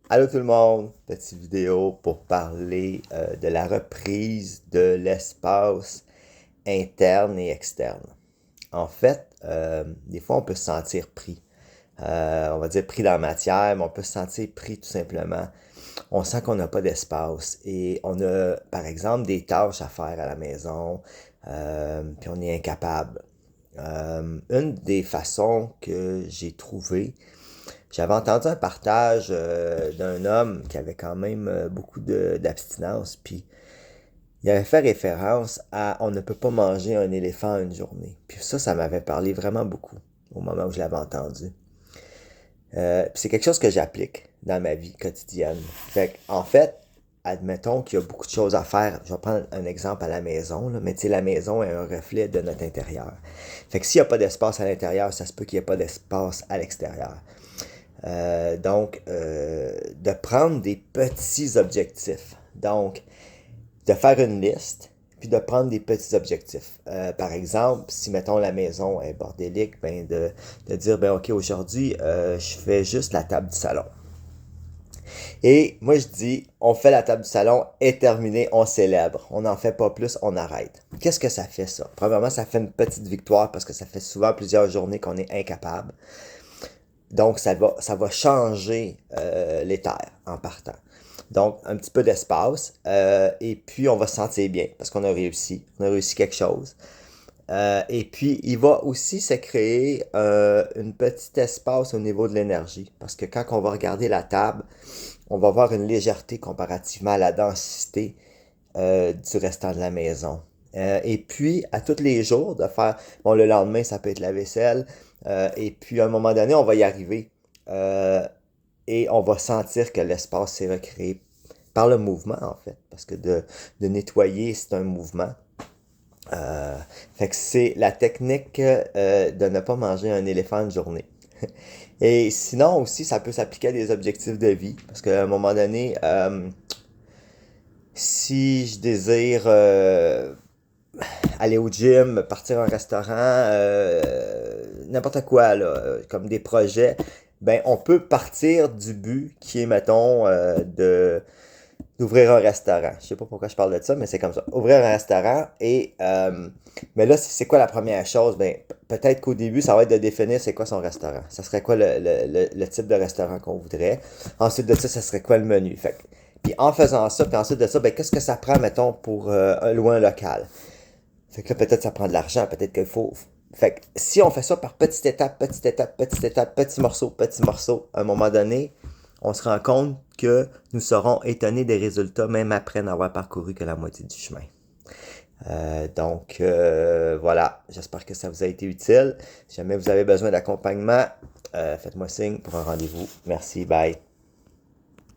Allô tout le monde, petite vidéo pour parler de la reprise de l'espace interne et externe. En fait, des fois on peut se sentir pris. On va dire pris dans la matière, mais on peut se sentir pris tout simplement. On sent qu'on n'a pas d'espace et on a par exemple des tâches à faire à la maison, puis on est incapable. Une des façons que j'ai trouvé, j'avais entendu un partage d'un homme qui avait quand même beaucoup d'abstinence, puis il avait fait référence à on ne peut pas manger un éléphant une journée. Puis ça m'avait parlé vraiment beaucoup au moment où je l'avais entendu. Puis c'est quelque chose que j'applique dans ma vie quotidienne. En fait, admettons qu'il y a beaucoup de choses à faire. Je vais prendre un exemple à la maison, là, mais tu sais, la maison est un reflet de notre intérieur. Fait que s'il n'y a pas d'espace à l'intérieur, ça se peut qu'il n'y ait pas d'espace à l'extérieur. De prendre des petits objectifs. Donc, de faire une liste, puis de prendre des petits objectifs. Par exemple, si, mettons, la maison est bordélique, ben de dire, ben OK, aujourd'hui, je fais juste la table du salon. Et moi, je dis, on fait la table du salon, est terminé, on célèbre. On n'en fait pas plus, on arrête. Qu'est-ce que ça fait, ça? Premièrement, ça fait une petite victoire parce que ça fait souvent plusieurs journées qu'on est incapable. Donc, ça va changer l'éther en partant. Donc, un petit peu d'espace. Et puis, on va se sentir bien parce qu'on a réussi. On a réussi quelque chose. Et puis, il va aussi se créer un petit espace au niveau de l'énergie. Parce que quand on va regarder la table, on va voir une légèreté comparativement à la densité du restant de la maison. Et puis, à tous les jours, de faire, bon, le lendemain, ça peut être la vaisselle, et puis à un moment donné, on va y arriver. Euh, et on va sentir que l'espace s'est recréé par le mouvement, en fait. Parce que de nettoyer, c'est un mouvement. Euh, Fait que c'est la technique de ne pas manger un éléphant une journée. Et sinon aussi, ça peut s'appliquer à des objectifs de vie. Parce qu'à un moment donné, si je désire aller au gym, partir à un restaurant, n'importe quoi, là, comme des projets, ben on peut partir du but qui est, mettons, d'ouvrir un restaurant. Je sais pas pourquoi je parle de ça, mais c'est comme ça. Ouvrir un restaurant mais là, c'est quoi la première chose? Ben, peut-être qu'au début, ça va être de définir c'est quoi son restaurant. Ça serait quoi le type de restaurant qu'on voudrait. Ensuite de ça serait quoi le menu? Puis en faisant ça, puis ensuite de ça, ben, qu'est-ce que ça prend, mettons, pour louer un local? Fait que là, peut-être ça prend de l'argent, peut-être qu'il faut. Fait que si on fait ça par petite étape, petite étape, petite étape, petit morceau, à un moment donné, on se rend compte que nous serons étonnés des résultats même après n'avoir parcouru que la moitié du chemin. Voilà, j'espère que ça vous a été utile. Si jamais vous avez besoin d'accompagnement, faites-moi signe pour un rendez-vous. Merci, bye.